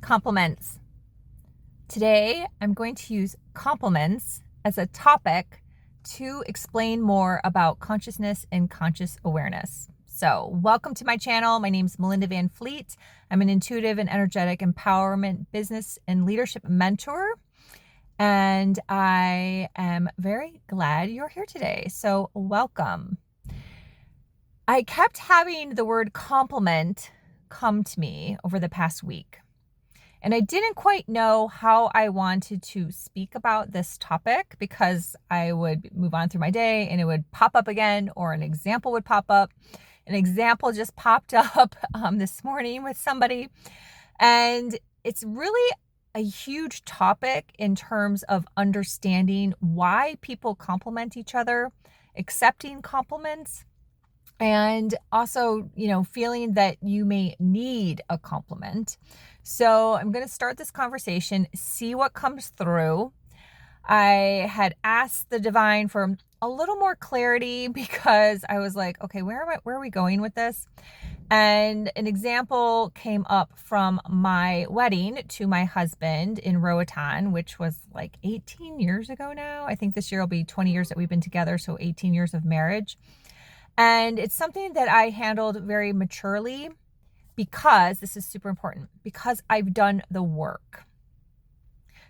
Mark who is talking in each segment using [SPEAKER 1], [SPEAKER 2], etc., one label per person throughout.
[SPEAKER 1] Compliments. Today, I'm going to use compliments as a topic to explain more about consciousness and conscious awareness. So, welcome to my channel. My name is Melinda Van Fleet. I'm an intuitive and energetic empowerment business and leadership mentor. And I am very glad you're here today. So, welcome. I kept having the word compliment come to me over the past week. And I didn't quite know how I wanted to speak about this topic because I would move on through my day and it would pop up again, or an example would pop up. An example just popped up this morning with somebody. And it's really a huge topic in terms of understanding why people compliment each other, accepting compliments, and also, feeling that you may need a compliment. So I'm going to start this conversation, see what comes through. I had asked the divine for a little more clarity because I was like, okay, where are we going with this? And an example came up from my wedding to my husband in Roatan, which was like 18 years ago now. I think this year will be 20 years that we've been together, so 18 years of marriage. And it's something that I handled very maturely because this is super important, because I've done the work.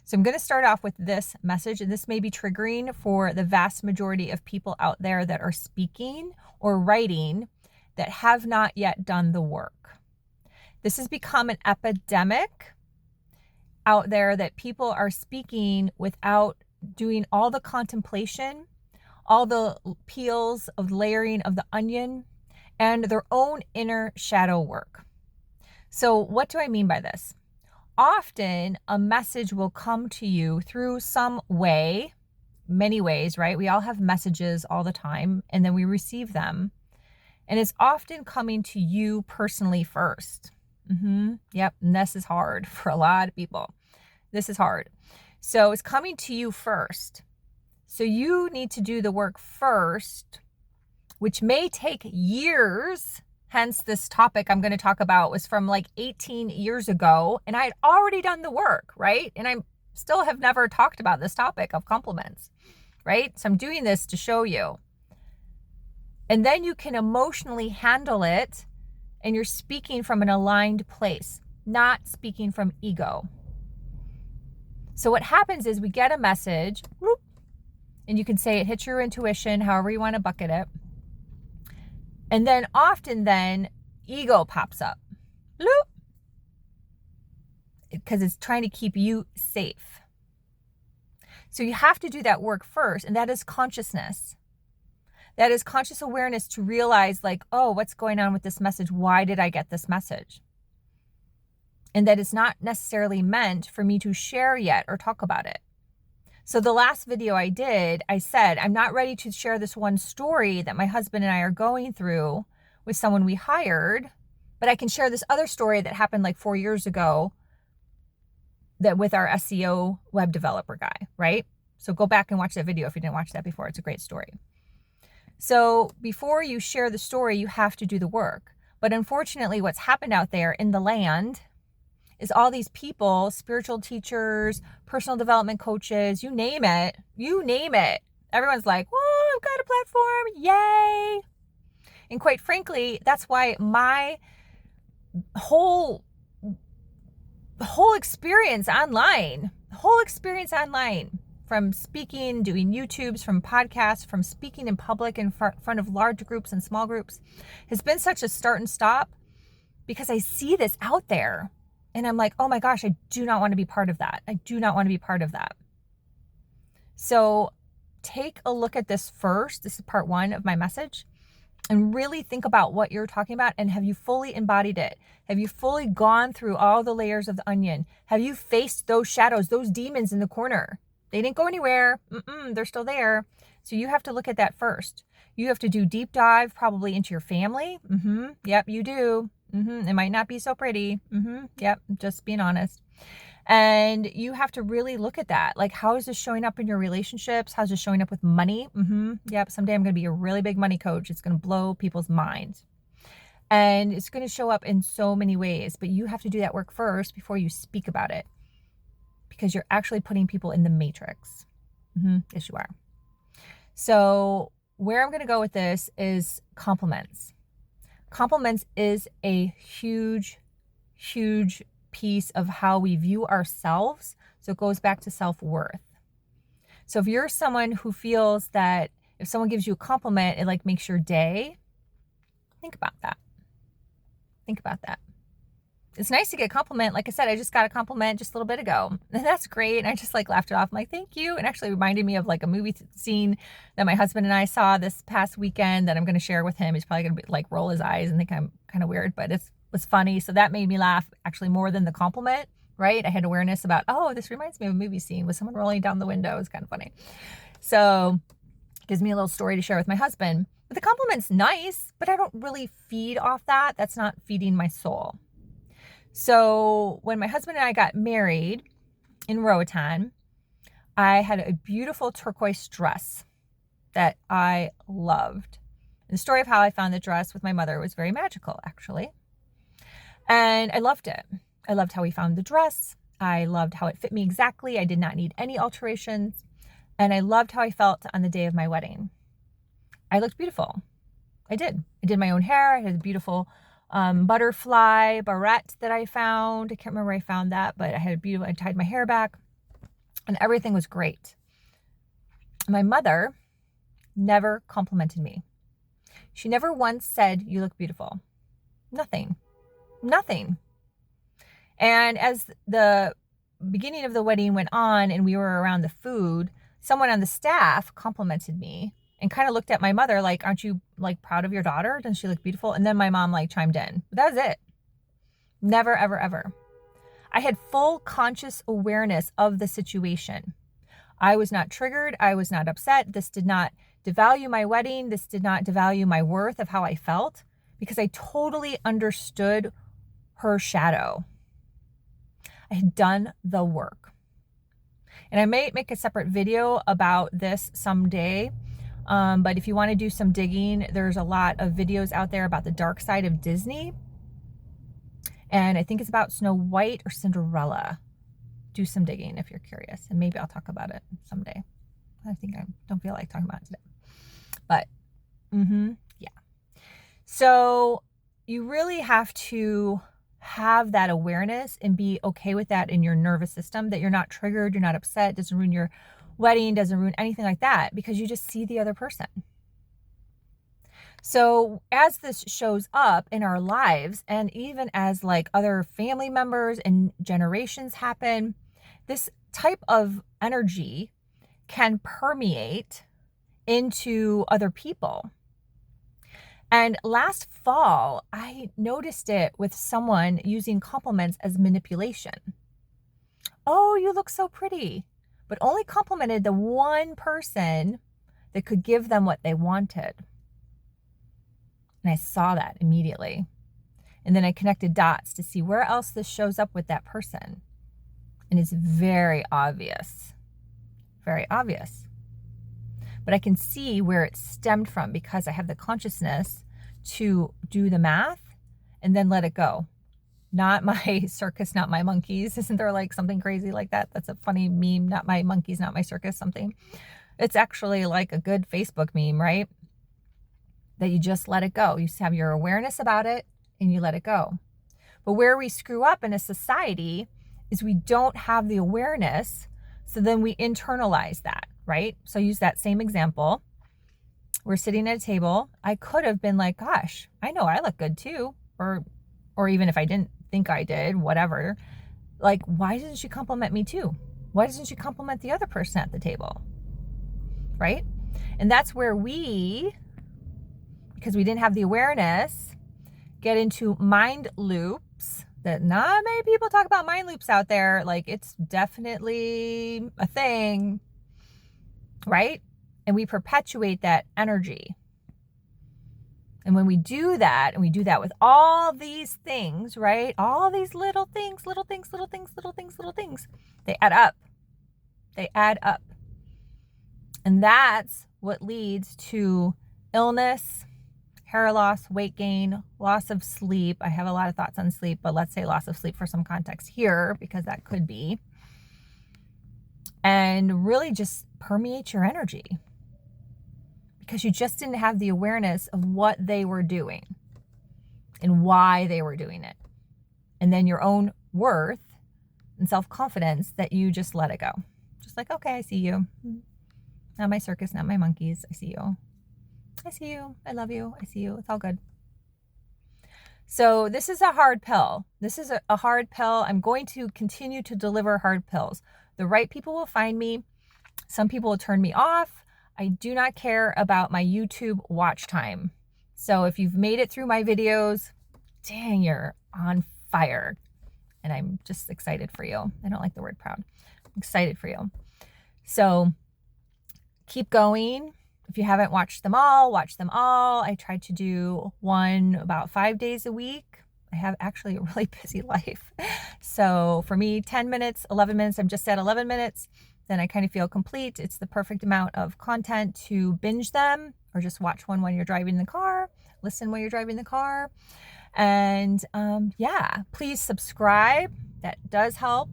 [SPEAKER 1] So I'm going to start off with this message, and this may be triggering for the vast majority of people out there that are speaking or writing that have not yet done the work. This has become an epidemic out there that people are speaking without doing all the contemplation, all the peels of layering of the onion, and their own inner shadow work. So what do I mean by this? Often a message will come to you through some way, many ways, right? We all have messages all the time, and then we receive them. And it's often coming to you personally first. Yep, and this is hard for a lot of people. This is hard. So it's coming to you first. So you need to do the work first, which may take years. Hence, this topic I'm going to talk about was from like 18 years ago, and I had already done the work, right? And I still have never talked about this topic of compliments, right? So I'm doing this to show you. And then you can emotionally handle it, and you're speaking from an aligned place, not speaking from ego. So what happens is we get a message, whoop, and you can say it hits your intuition, however you want to bucket it. And then often ego pops up, bloop, because it's trying to keep you safe. So you have to do that work first, and that is consciousness. That is conscious awareness to realize like, oh, what's going on with this message? Why did I get this message? And that it's not necessarily meant for me to share yet or talk about it. So the last video I did, I said, I'm not ready to share this one story that my husband and I are going through with someone we hired, but I can share this other story that happened like 4 years ago that with our SEO web developer guy, right? So go back and watch that video if you didn't watch that before. It's a great story. So before you share the story, you have to do the work. But unfortunately, what's happened out there in the land is all these people, spiritual teachers, personal development coaches, you name it. Everyone's like, whoa, I've got a platform, yay. And quite frankly, that's why my whole experience online, from speaking, doing YouTubes, from podcasts, from speaking in public in front of large groups and small groups, has been such a start and stop because I see this out there. And I'm like, oh my gosh, I do not want to be part of that. So take a look at this first. This is part 1 of my message. And really think about what you're talking about. And have you fully embodied it? Have you fully gone through all the layers of the onion? Have you faced those shadows, those demons in the corner? They didn't go anywhere. They're still there. So you have to look at that first. You have to do deep dive probably into your family. Yep, you do. It might not be so pretty. Yep, just being honest. And you have to really look at that. Like, how is this showing up in your relationships? How's this showing up with money? Yep, someday I'm going to be a really big money coach. It's going to blow people's minds. And it's going to show up in so many ways, but you have to do that work first before you speak about it, because you're actually putting people in the matrix. Yes, you are. So where I'm going to go with this is compliments. Compliments is a huge, huge piece of how we view ourselves. So it goes back to self-worth. So if you're someone who feels that if someone gives you a compliment, it like makes your day, think about that. Think about that. It's nice to get a compliment. Like I said, I just got a compliment just a little bit ago. And that's great. And I just like laughed it off. I'm like, thank you. And actually reminded me of like a movie scene that my husband and I saw this past weekend that I'm going to share with him. He's probably going to be like roll his eyes and think I'm kind of weird, but it was funny. So that made me laugh actually more than the compliment, right? I had awareness about, oh, this reminds me of a movie scene with someone rolling down the window. It was kind of funny. So it gives me a little story to share with my husband. But the compliment's nice, but I don't really feed off that. That's not feeding my soul. So when my husband and I got married in Roatan, I had a beautiful turquoise dress that I loved. And the story of how I found the dress with my mother was very magical, actually. And I loved it. I loved how we found the dress. I loved how it fit me exactly. I did not need any alterations. And I loved how I felt on the day of my wedding. I looked beautiful. I did. I did my own hair. I had a beautiful butterfly barrette that I found. I can't remember where I found that, but I tied my hair back and everything was great. My mother never complimented me. She never once said, you look beautiful. Nothing. And as the beginning of the wedding went on and we were around the food, someone on the staff complimented me and kind of looked at my mother like, aren't you like proud of your daughter? Doesn't she look beautiful? And then my mom like chimed in. But that was it. Never, ever, ever. I had full conscious awareness of the situation. I was not triggered. I was not upset. This did not devalue my wedding. This did not devalue my worth of how I felt, because I totally understood her shadow. I had done the work. And I may make a separate video about this someday. But if you want to do some digging, there's a lot of videos out there about the dark side of Disney. And I think it's about Snow White or Cinderella. Do some digging if you're curious. And maybe I'll talk about it someday. I don't feel like talking about it today. But, yeah. So you really have to have that awareness and be okay with that in your nervous system, that you're not triggered, you're not upset, doesn't ruin your wedding, doesn't ruin anything like that, because you just see the other person. So as this shows up in our lives, and even as like other family members and generations happen, this type of energy can permeate into other people. And last fall, I noticed it with someone using compliments as manipulation. Oh, you look so pretty. But only complimented the one person that could give them what they wanted. And I saw that immediately. And then I connected dots to see where else this shows up with that person. And it's very obvious. Very obvious. But I can see where it stemmed from, because I have the consciousness to do the math and then let it go. Not my circus, not my monkeys. Isn't there like something crazy like that? That's a funny meme. Not my monkeys, not my circus, something. It's actually like a good Facebook meme, right? That you just let it go. You have your awareness about it and you let it go. But where we screw up in a society is we don't have the awareness. So then we internalize that, right? So use that same example. We're sitting at a table. I could have been like, gosh, I know I look good too. Or even if I didn't think I did, whatever. Like, why didn't she compliment me too? Why doesn't she compliment the other person at the table? Right? And that's where we, because we didn't have the awareness, get into mind loops that not many people talk about. Mind loops out there. Like, it's definitely a thing, right? And we perpetuate that energy. And when we do that, and we do that with all these things, right? All these little things, they add up. They add up. And that's what leads to illness, hair loss, weight gain, loss of sleep. I have a lot of thoughts on sleep, but let's say loss of sleep for some context here, because that could be. And really just permeate your energy, because you just didn't have the awareness of what they were doing and why they were doing it. And then your own worth and self-confidence that you just let it go. Just like, okay, I see you. Not my circus, not my monkeys. I see you. I see you. I love you. I see you. It's all good. So this is a hard pill. This is a hard pill. I'm going to continue to deliver hard pills. The right people will find me. Some people will turn me off. I do not care about my YouTube watch time. So if you've made it through my videos, dang, you're on fire. And I'm just excited for you. I don't like the word proud. I'm excited for you. So keep going. If you haven't watched them all, watch them all. I try to do one about 5 days a week. I have actually a really busy life. So for me, 10 minutes, 11 minutes, I'm just at 11 minutes. Then I kind of feel complete. It's the perfect amount of content to binge them, or just watch one when you're driving the car, listen when you're driving the car. And yeah, please subscribe. That does help.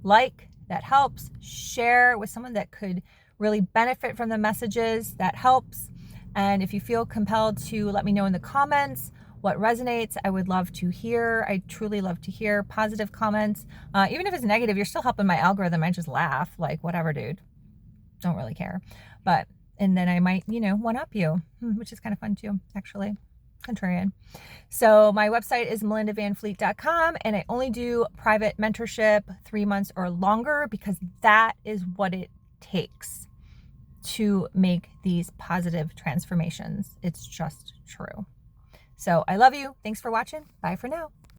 [SPEAKER 1] Like, that helps. Share with someone that could really benefit from the messages. That helps. And if you feel compelled to let me know in the comments what resonates, I would love to hear. I truly love to hear positive comments. Even if it's negative, you're still helping my algorithm. I just laugh, like, whatever, dude. Don't really care. But, and then I might, one up you, which is kind of fun too, actually. Contrarian. So my website is melindavanfleet.com, and I only do private mentorship 3 months or longer, because that is what it takes to make these positive transformations. It's just true. So I love you. Thanks for watching. Bye for now.